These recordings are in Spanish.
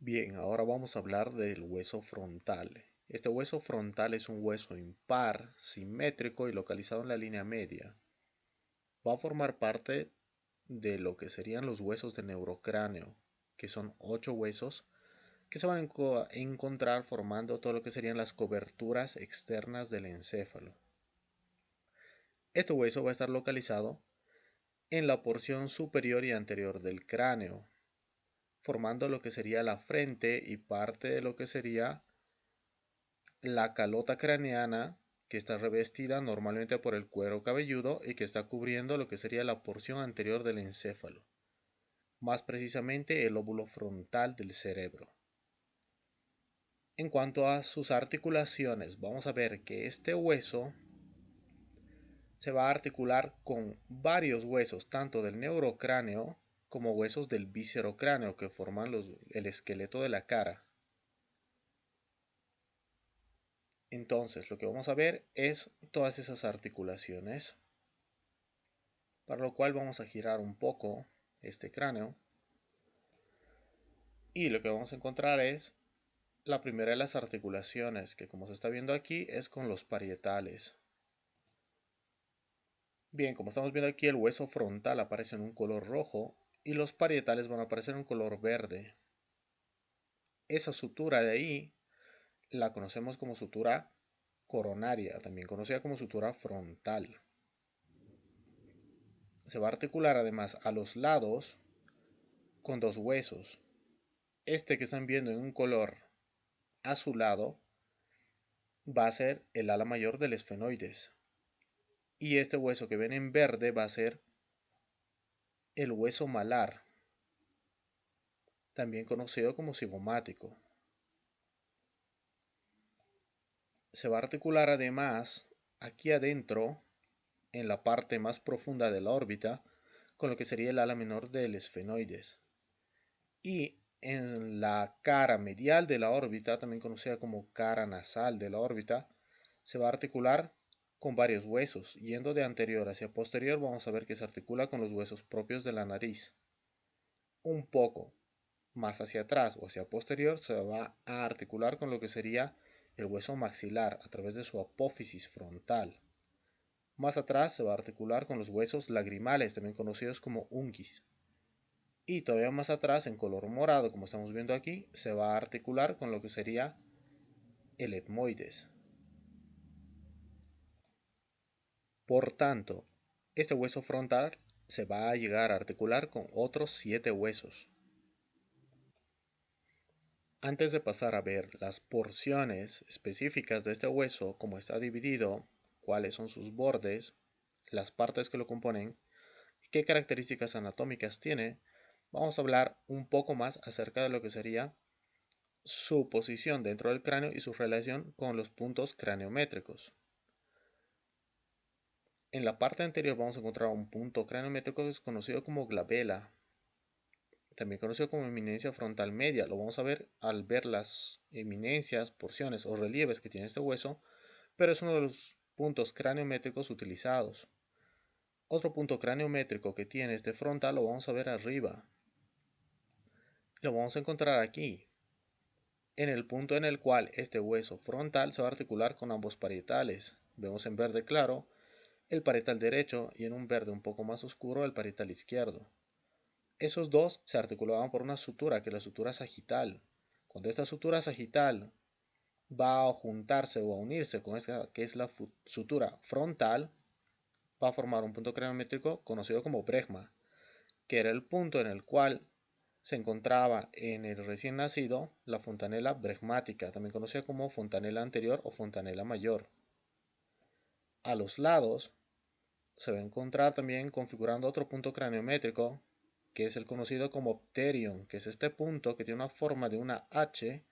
Bien, ahora vamos a hablar del hueso frontal. Este hueso frontal es un hueso impar, simétrico y localizado en la línea media. Va a formar parte de lo que serían los huesos del neurocráneo, que son 8 huesos que se van a encontrar formando todo lo que serían las coberturas externas del encéfalo. Este hueso va a estar localizado en la porción superior y anterior del cráneo, formando lo que sería la frente y parte de lo que sería la calota craneana, que está revestida normalmente por el cuero cabelludo y que está cubriendo lo que sería la porción anterior del encéfalo, más precisamente el lóbulo frontal del cerebro. En cuanto a sus articulaciones, vamos a ver que este hueso se va a articular con varios huesos, tanto del neurocráneo como huesos del viscerocráneo, que forman el esqueleto de la cara. Entonces, lo que vamos a ver es todas esas articulaciones, para lo cual vamos a girar un poco este cráneo, y lo que vamos a encontrar es la primera de las articulaciones, que como se está viendo aquí es con los parietales. Bien, como estamos viendo aquí, el hueso frontal aparece en un color rojo y los parietales van a aparecer en un color verde. Esa sutura de ahí la conocemos como sutura coronaria, también conocida como sutura frontal. Se va a articular además a los lados con dos huesos. Este que están viendo en un color azulado va a ser el ala mayor del esfenoides. Y este hueso que ven en verde va a ser el hueso malar, también conocido como cigomático. Se va a articular además aquí adentro, en la parte más profunda de la órbita, con lo que sería el ala menor del esfenoides. Y en la cara medial de la órbita, también conocida como cara nasal de la órbita, se va a articular con varios huesos. Yendo de anterior hacia posterior, vamos a ver que se articula con los huesos propios de la nariz. Un poco más hacia atrás o hacia posterior se va a articular con lo que sería el hueso maxilar a través de su apófisis frontal. Más atrás se va a articular con los huesos lagrimales, también conocidos como unguis. Y todavía más atrás, en color morado, como estamos viendo aquí, se va a articular con lo que sería el etmoides. Por tanto, este hueso frontal se va a llegar a articular con otros 7 huesos. Antes de pasar a ver las porciones específicas de este hueso, cómo está dividido, cuáles son sus bordes, las partes que lo componen y qué características anatómicas tiene, vamos a hablar un poco más acerca de lo que sería su posición dentro del cráneo y su relación con los puntos craniométricos. En la parte anterior vamos a encontrar un punto craniométrico que es conocido como glabela, también conocido como eminencia frontal media. Lo vamos a ver al ver las eminencias, porciones o relieves que tiene este hueso, pero es uno de los puntos craniométricos utilizados. Otro punto craniométrico que tiene este frontal lo vamos a ver arriba. Lo vamos a encontrar aquí, en el punto en el cual este hueso frontal se va a articular con ambos parietales. Vemos en verde claro el parietal derecho y en un verde un poco más oscuro el parietal izquierdo. Esos dos se articulaban por una sutura, que es la sutura sagital. Cuando esta sutura sagital va a juntarse o a unirse con esta que es la sutura frontal, va a formar un punto craniométrico conocido como bregma, que era el punto en el cual se encontraba en el recién nacido la fontanela bregmática, también conocida como fontanela anterior o fontanela mayor. A los lados se va a encontrar también configurando otro punto craniométrico, que es el conocido como pterion, que es este punto que tiene una forma de una H,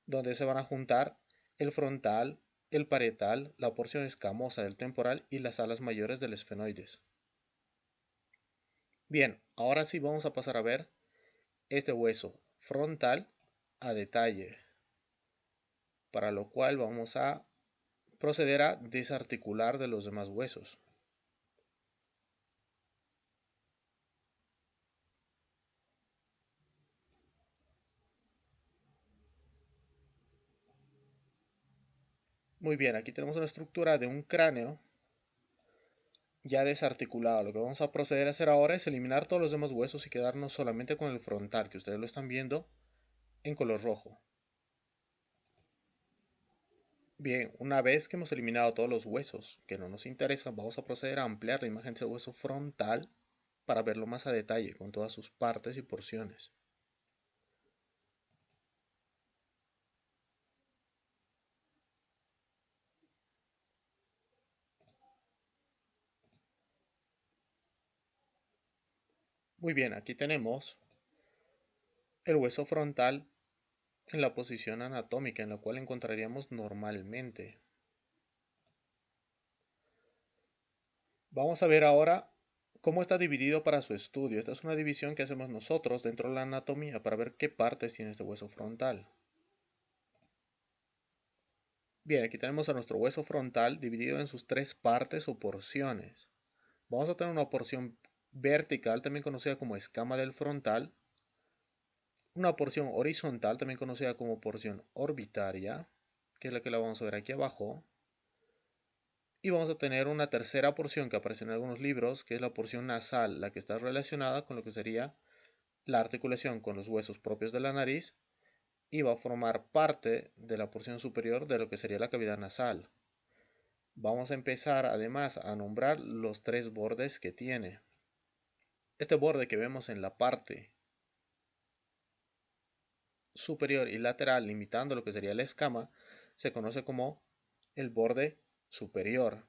donde se van a juntar el frontal, el parietal, la porción escamosa del temporal y las alas mayores del esfenoides. Bien, ahora sí vamos a pasar a ver este hueso frontal a detalle, para lo cual vamos a proceder a desarticular de los demás huesos. Muy bien, aquí tenemos una estructura de un cráneo ya desarticulado. Lo que vamos a proceder a hacer ahora es eliminar todos los demás huesos y quedarnos solamente con el frontal, que ustedes lo están viendo en color rojo. Bien, una vez que hemos eliminado todos los huesos que no nos interesan, vamos a proceder a ampliar la imagen del hueso frontal para verlo más a detalle con todas sus partes y porciones. Muy bien, aquí tenemos el hueso frontal en la posición anatómica en la cual encontraríamos normalmente. Vamos a ver ahora cómo está dividido para su estudio. Esta es una división que hacemos nosotros dentro de la anatomía para ver qué partes tiene este hueso frontal. Bien, aquí tenemos a nuestro hueso frontal dividido en sus tres partes o porciones. Vamos a tener una porción vertical, también conocida como escama del frontal, una porción horizontal, también conocida como porción orbitaria, que es la que la vamos a ver aquí abajo, y vamos a tener una tercera porción que aparece en algunos libros, que es la porción nasal, la que está relacionada con lo que sería la articulación con los huesos propios de la nariz y va a formar parte de la porción superior de lo que sería la cavidad nasal. Vamos a empezar además a nombrar los tres bordes que tiene. Este borde que vemos en la parte superior y lateral, limitando lo que sería la escama, se conoce como el borde superior.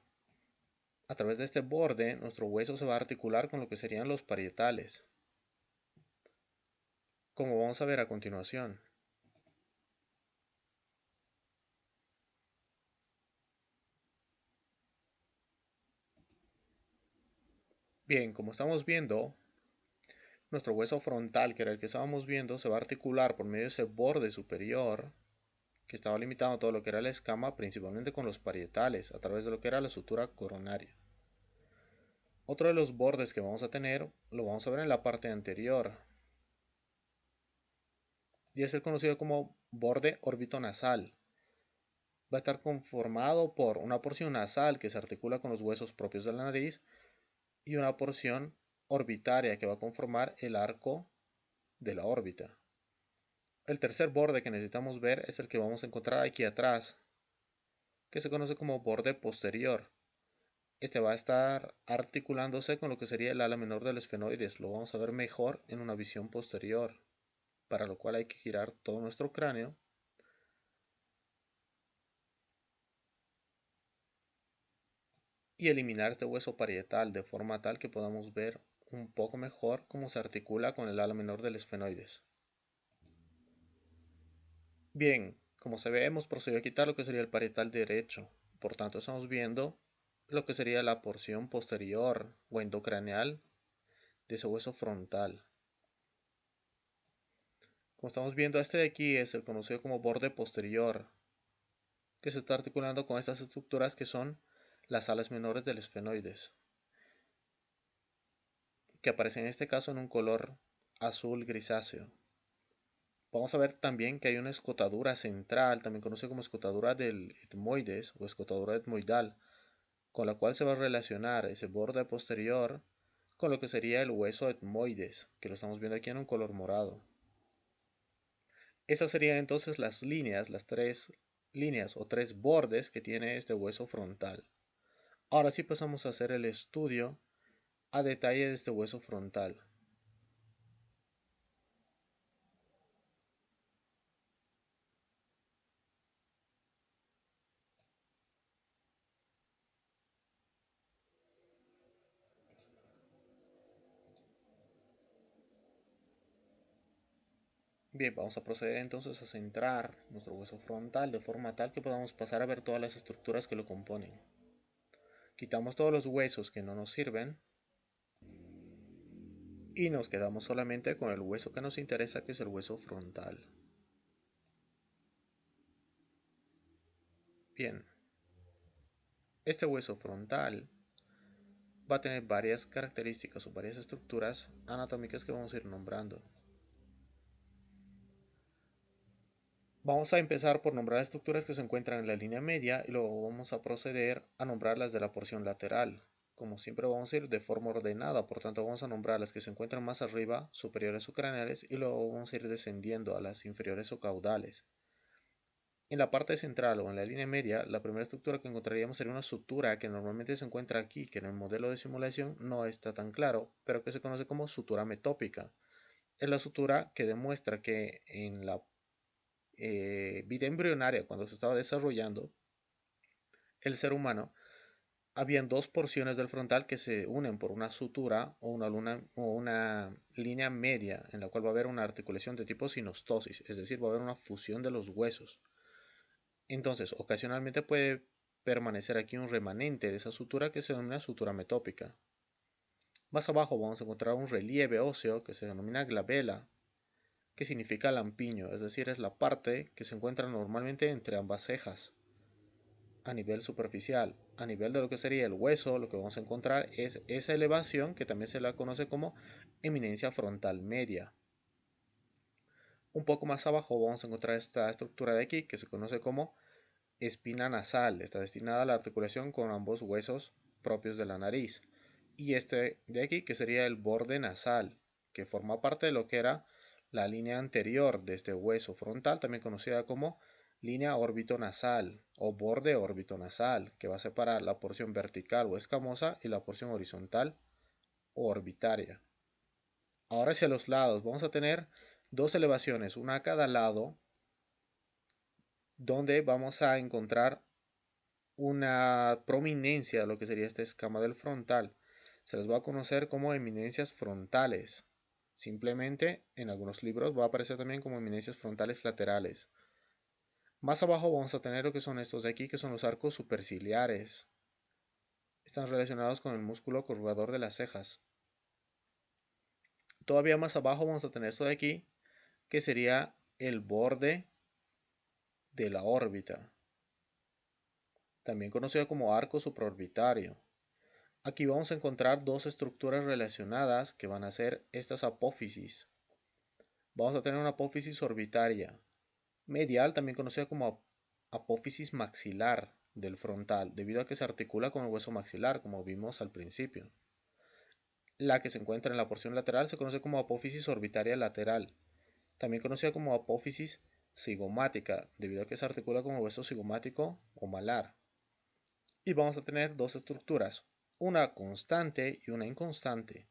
A través de este borde, nuestro hueso se va a articular con lo que serían los parietales, como vamos a ver a continuación. Bien, como estamos viendo, nuestro hueso frontal, que era el que estábamos viendo, se va a articular por medio de ese borde superior, que estaba limitando todo lo que era la escama, principalmente con los parietales, a través de lo que era la sutura coronaria. Otro de los bordes que vamos a tener, lo vamos a ver en la parte anterior, y es el conocido como borde orbitonasal. Va a estar conformado por una porción nasal que se articula con los huesos propios de la nariz y una porción orbitaria que va a conformar el arco de la órbita. El tercer borde que necesitamos ver es el que vamos a encontrar aquí atrás, que se conoce como borde posterior. Este va a estar articulándose con lo que sería el ala menor del esfenoides. Lo vamos a ver mejor en una visión posterior, para lo cual hay que girar todo nuestro cráneo y eliminar este hueso parietal de forma tal que podamos ver un poco mejor cómo se articula con el ala menor del esfenoides. Bien, como se ve, hemos procedido a quitar lo que sería el parietal derecho. Por tanto, estamos viendo lo que sería la porción posterior o endocraneal de ese hueso frontal. Como estamos viendo, este de aquí es el conocido como borde posterior, que se está articulando con estas estructuras que son las alas menores del esfenoides, que aparecen en este caso en un color azul grisáceo. Vamos a ver también que hay una escotadura central, también conocida como escotadura del etmoides o escotadura etmoidal, con la cual se va a relacionar ese borde posterior con lo que sería el hueso etmoides, que lo estamos viendo aquí en un color morado. Esas serían entonces las tres líneas o tres bordes que tiene este hueso frontal. Ahora sí pasamos a hacer el estudio a detalle de este hueso frontal. Bien, vamos a proceder entonces a centrar nuestro hueso frontal de forma tal que podamos pasar a ver todas las estructuras que lo componen. Quitamos todos los huesos que no nos sirven y nos quedamos solamente con el hueso que nos interesa, que es el hueso frontal. Bien, este hueso frontal va a tener varias características o varias estructuras anatómicas que vamos a ir nombrando. Vamos a empezar por nombrar estructuras que se encuentran en la línea media y luego vamos a proceder a nombrar las de la porción lateral. Como siempre vamos a ir de forma ordenada, por tanto vamos a nombrar las que se encuentran más arriba, superiores o craneales, y luego vamos a ir descendiendo a las inferiores o caudales. En la parte central o en la línea media, la primera estructura que encontraríamos sería una sutura que normalmente se encuentra aquí, que en el modelo de simulación no está tan claro, pero que se conoce como sutura metópica. Es la sutura que demuestra que en la vida embrionaria, cuando se estaba desarrollando el ser humano, habían dos porciones del frontal que se unen por una sutura o una línea media en la cual va a haber una articulación de tipo sinostosis, es decir, va a haber una fusión de los huesos. Entonces, ocasionalmente puede permanecer aquí un remanente de esa sutura que se denomina sutura metópica. Más abajo vamos a encontrar un relieve óseo que se denomina glabela, que significa lampiño, es decir, es la parte que se encuentra normalmente entre ambas cejas a nivel superficial. A nivel de lo que sería el hueso, lo que vamos a encontrar es esa elevación que también se la conoce como eminencia frontal media. Un poco más abajo vamos a encontrar esta estructura de aquí que se conoce como espina nasal. Está destinada a la articulación con ambos huesos propios de la nariz. Y este de aquí que sería el borde nasal, que forma parte de lo que era la línea anterior de este hueso frontal, también conocida como línea órbito-nasal o borde órbito-nasal, que va a separar la porción vertical o escamosa y la porción horizontal o orbitaria. Ahora hacia los lados vamos a tener dos elevaciones, una a cada lado, donde vamos a encontrar una prominencia de lo que sería esta escama del frontal. Se les va a conocer como eminencias frontales. Simplemente en algunos libros va a aparecer también como eminencias frontales laterales. Más abajo vamos a tener lo que son estos de aquí, que son los arcos superciliares. Están relacionados con el músculo curvador de las cejas. Todavía más abajo vamos a tener esto de aquí, que sería el borde de la órbita, también conocido como arco supraorbitario. Aquí vamos a encontrar dos estructuras relacionadas que van a ser estas apófisis. Vamos a tener una apófisis orbitaria medial, también conocida como apófisis maxilar del frontal, debido a que se articula con el hueso maxilar, como vimos al principio. La que se encuentra en la porción lateral se conoce como apófisis orbitaria lateral, también conocida como apófisis cigomática, debido a que se articula con el hueso cigomático o malar. Y vamos a tener dos estructuras, una constante y una inconstante.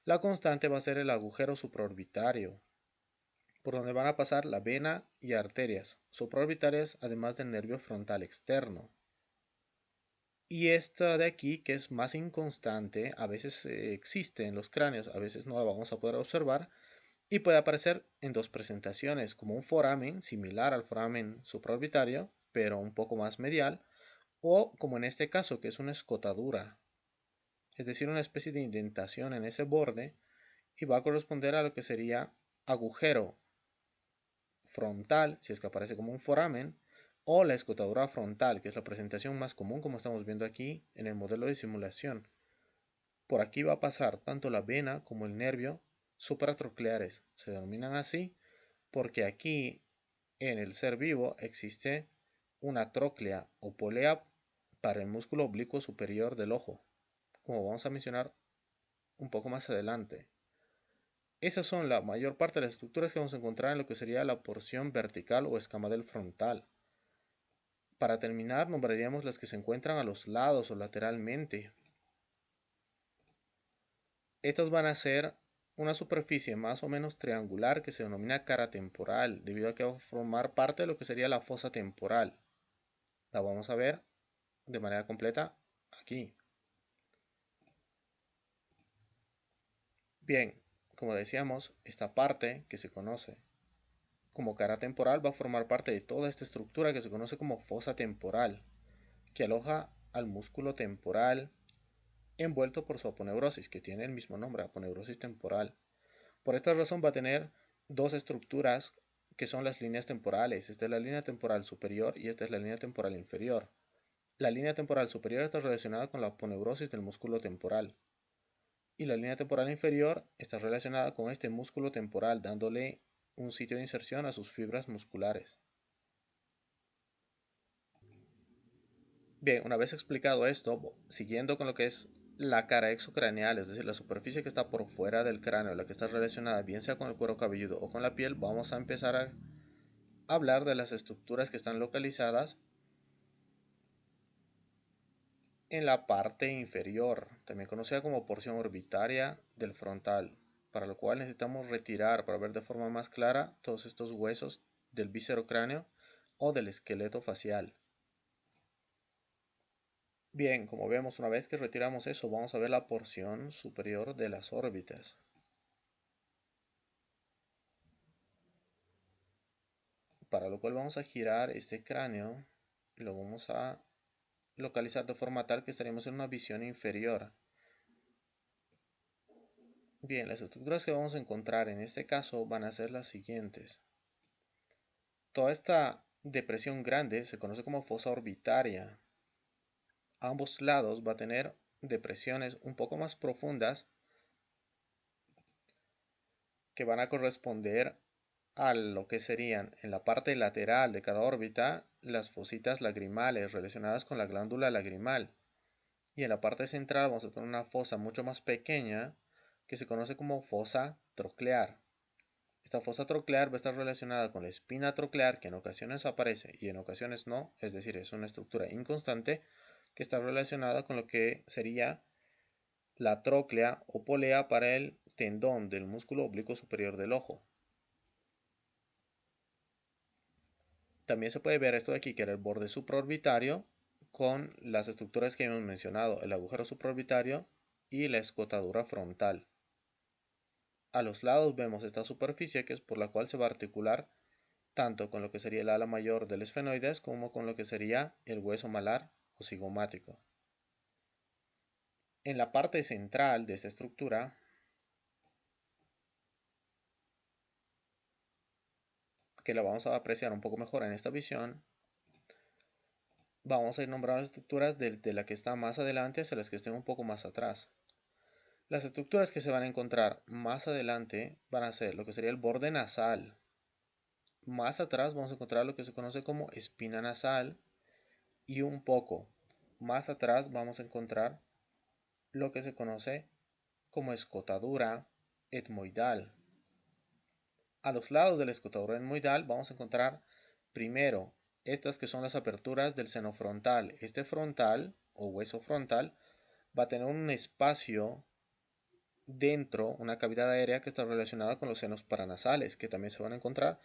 La constante va a ser el agujero supraorbitario, por donde van a pasar la vena y arterias supraorbitarias, además del nervio frontal externo. Y esta de aquí, que es más inconstante, a veces existe en los cráneos, a veces no la vamos a poder observar, y puede aparecer en dos presentaciones, como un foramen similar al foramen supraorbitario, pero un poco más medial, o como en este caso, que es una escotadura, es decir, una especie de indentación en ese borde, y va a corresponder a lo que sería agujero frontal, si es que aparece como un foramen, o la escotadura frontal, que es la presentación más común como estamos viendo aquí en el modelo de simulación. Por aquí va a pasar tanto la vena como el nervio supratrocleares. Se denominan así porque aquí en el ser vivo existe una tróclea o polea para el músculo oblicuo superior del ojo, como vamos a mencionar un poco más adelante. Esas son la mayor parte de las estructuras que vamos a encontrar en lo que sería la porción vertical o escama del frontal. Para terminar, nombraríamos las que se encuentran a los lados o lateralmente. Estas van a ser una superficie más o menos triangular que se denomina cara temporal, debido a que va a formar parte de lo que sería la fosa temporal. La vamos a ver de manera completa aquí. Bien, como decíamos, esta parte que se conoce como cara temporal va a formar parte de toda esta estructura que se conoce como fosa temporal, que aloja al músculo temporal envuelto por su aponeurosis, que tiene el mismo nombre, aponeurosis temporal. Por esta razón va a tener dos estructuras que son las líneas temporales. Esta es la línea temporal superior y esta es la línea temporal inferior. La línea temporal superior está relacionada con la aponeurosis del músculo temporal y la línea temporal inferior está relacionada con este músculo temporal, dándole un sitio de inserción a sus fibras musculares. Bien, una vez explicado esto, siguiendo con lo que es la cara exocraneal, es decir, la superficie que está por fuera del cráneo, la que está relacionada bien sea con el cuero cabelludo o con la piel, vamos a empezar a hablar de las estructuras que están localizadas en la parte inferior, también conocida como porción orbitaria del frontal, para lo cual necesitamos retirar para ver de forma más clara todos estos huesos del viscerocráneo o del esqueleto facial. Bien, como vemos, una vez que retiramos eso, vamos a ver la porción superior de las órbitas, para lo cual vamos a girar este cráneo y lo vamos a localizar de forma tal que estaríamos en una visión inferior. Bien, las estructuras que vamos a encontrar en este caso van a ser las siguientes. Toda esta depresión grande se conoce como fosa orbitaria. A ambos lados va a tener depresiones un poco más profundas que van a corresponder a lo que serían en la parte lateral de cada órbita las fositas lagrimales relacionadas con la glándula lagrimal. Y en la parte central vamos a tener una fosa mucho más pequeña que se conoce como fosa troclear. Esta fosa troclear va a estar relacionada con la espina troclear, que en ocasiones aparece y en ocasiones no, es decir, es una estructura inconstante que está relacionada con lo que sería la tróclea o polea para el tendón del músculo oblicuo superior del ojo. También se puede ver esto de aquí, que era el borde supraorbitario, con las estructuras que hemos mencionado, el agujero supraorbitario y la escotadura frontal. A los lados vemos esta superficie que es por la cual se va a articular tanto con lo que sería el ala mayor del esfenoides como con lo que sería el hueso malar o cigomático. En la parte central de esta estructura, que la vamos a apreciar un poco mejor en esta visión, vamos a ir nombrando las estructuras de la que está más adelante hacia las que estén un poco más atrás. Las estructuras que se van a encontrar más adelante van a ser lo que sería el borde nasal. Más atrás vamos a encontrar lo que se conoce como espina nasal y un poco más atrás vamos a encontrar lo que se conoce como escotadura etmoidal. A los lados de la escotadura etmoidal vamos a encontrar primero estas que son las aperturas del seno frontal. Este frontal o hueso frontal va a tener un espacio dentro, una cavidad aérea que está relacionada con los senos paranasales, que también se van a encontrar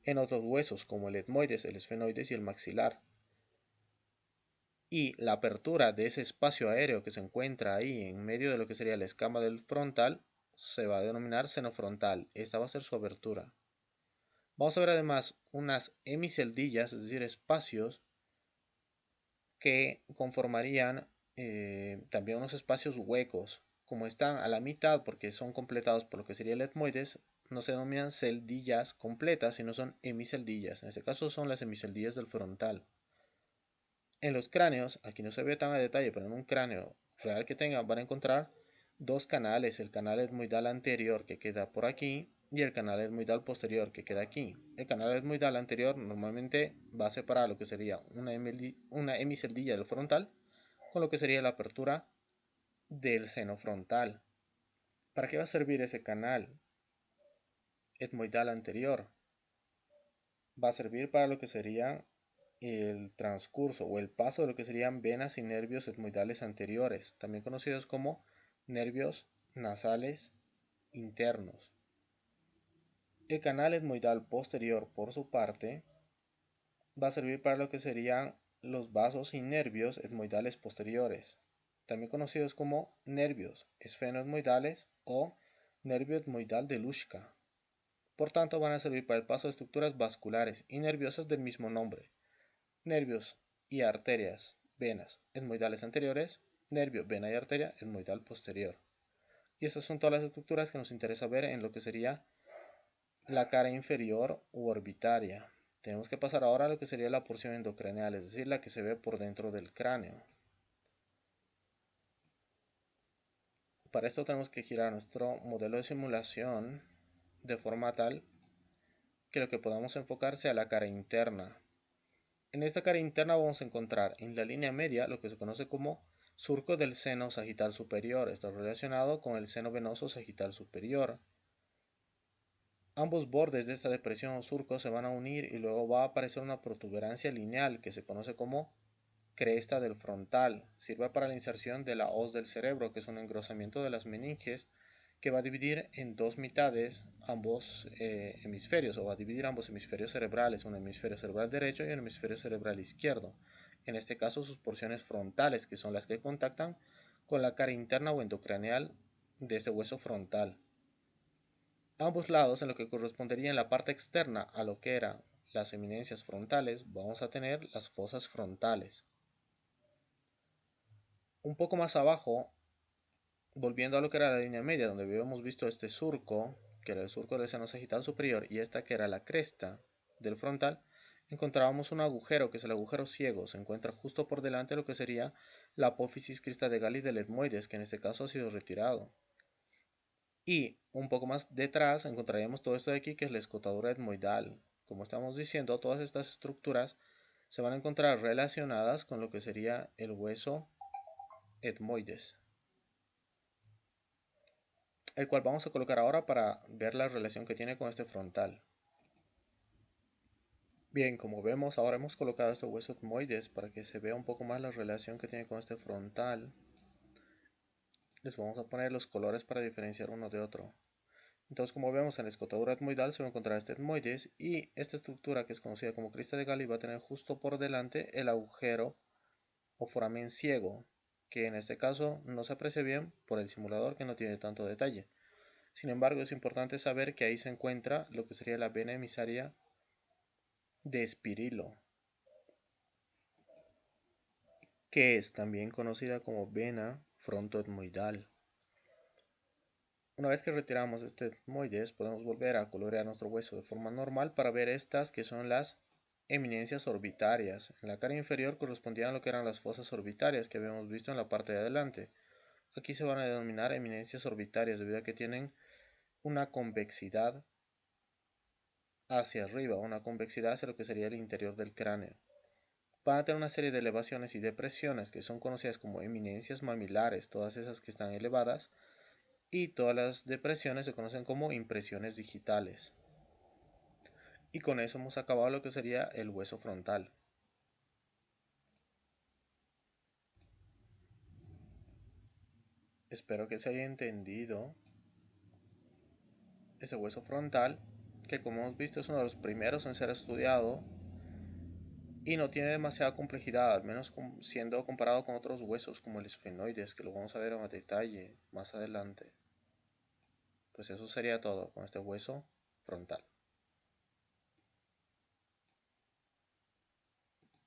en otros huesos como el etmoides, el esfenoides y el maxilar. Y la apertura de ese espacio aéreo que se encuentra ahí en medio de lo que sería la escama del frontal se va a denominar seno frontal. Esta va a ser su abertura. Vamos a ver además unas hemiceldillas, es decir, espacios que conformarían también unos espacios huecos. Como están a la mitad porque son completados por lo que sería el etmoides, no se denominan celdillas completas, sino son hemiceldillas. En este caso son las hemiceldillas del frontal. En los cráneos, aquí no se ve tan a detalle, pero en un cráneo real que tengan van a encontrar dos canales, el canal etmoidal anterior que queda por aquí y el canal etmoidal posterior que queda aquí. El canal etmoidal anterior normalmente va a separar lo que sería una hemiceldilla del frontal con lo que sería la apertura del seno frontal. ¿Para qué va a servir ese canal etmoidal anterior? Va a servir para lo que sería el transcurso o el paso de lo que serían venas y nervios etmoidales anteriores, también conocidos como nervios nasales internos. El canal etmoidal posterior, por su parte, va a servir para lo que serían los vasos y nervios etmoidales posteriores, también conocidos como nervios esfenoetmoidales o nervio etmoidal de Luschka. Por tanto, van a servir para el paso de estructuras vasculares y nerviosas del mismo nombre. Nervios y arterias, venas etmoidales anteriores, nervio, vena y arteria etmoidal posterior. Y estas son todas las estructuras que nos interesa ver en lo que sería la cara inferior u orbitaria. Tenemos que pasar ahora a lo que sería la porción endocraneal, es decir, la que se ve por dentro del cráneo. Para esto tenemos que girar nuestro modelo de simulación de forma tal que lo que podamos enfocar sea la cara interna. En esta cara interna vamos a encontrar en la línea media lo que se conoce como surco del seno sagital superior. Está relacionado con el seno venoso sagital superior. Ambos bordes de esta depresión o surco se van a unir y luego va a aparecer una protuberancia lineal que se conoce como cresta del frontal. Sirve para la inserción de la hoz del cerebro, que es un engrosamiento de las meninges que va a dividir en dos mitades ambos hemisferios, o va a dividir ambos hemisferios cerebrales, un hemisferio cerebral derecho y un hemisferio cerebral izquierdo. En este caso sus porciones frontales, que son las que contactan con la cara interna o endocraneal de ese hueso frontal. Ambos lados, en lo que correspondería en la parte externa a lo que eran las eminencias frontales, vamos a tener las fosas frontales. Un poco más abajo, volviendo a lo que era la línea media, donde habíamos visto este surco, que era el surco del seno sagital superior, y esta que era la cresta del frontal, encontrábamos un agujero, que es el agujero ciego. Se encuentra justo por delante de lo que sería la apófisis crista de Galli del etmoides, que en este caso ha sido retirado. Y un poco más detrás encontraríamos todo esto de aquí, que es la escotadura etmoidal. Como estamos diciendo, todas estas estructuras se van a encontrar relacionadas con lo que sería el hueso etmoides, el cual vamos a colocar ahora para ver la relación que tiene con este frontal. Bien, como vemos, ahora hemos colocado este hueso etmoides para que se vea un poco más la relación que tiene con este frontal. Les vamos a poner los colores para diferenciar uno de otro. Entonces, como vemos en la escotadura etmoidal se va a encontrar este etmoides, y esta estructura, que es conocida como crista de Galli, va a tener justo por delante el agujero o foramen ciego, que en este caso no se aprecia bien por el simulador, que no tiene tanto detalle. Sin embargo, es importante saber que ahí se encuentra lo que sería la vena emisaria de Espirilo, que es también conocida como vena frontoetmoidal. Una vez que retiramos este etmoides, podemos volver a colorear nuestro hueso de forma normal para ver estas, que son las eminencias orbitarias. En la cara inferior correspondían a lo que eran las fosas orbitarias que habíamos visto en la parte de adelante. Aquí se van a denominar eminencias orbitarias debido a que tienen una convexidad hacia arriba, una convexidad hacia lo que sería el interior del cráneo. Van a tener una serie de elevaciones y depresiones que son conocidas como eminencias mamilares, todas esas que están elevadas, y todas las depresiones se conocen como impresiones digitales. Y con eso hemos acabado lo que sería el hueso frontal. Espero que se haya entendido ese hueso frontal, que como hemos visto es uno de los primeros en ser estudiado y no tiene demasiada complejidad, al menos siendo comparado con otros huesos como el esfenoides, que lo vamos a ver en detalle más adelante. Pues eso sería todo con este hueso frontal.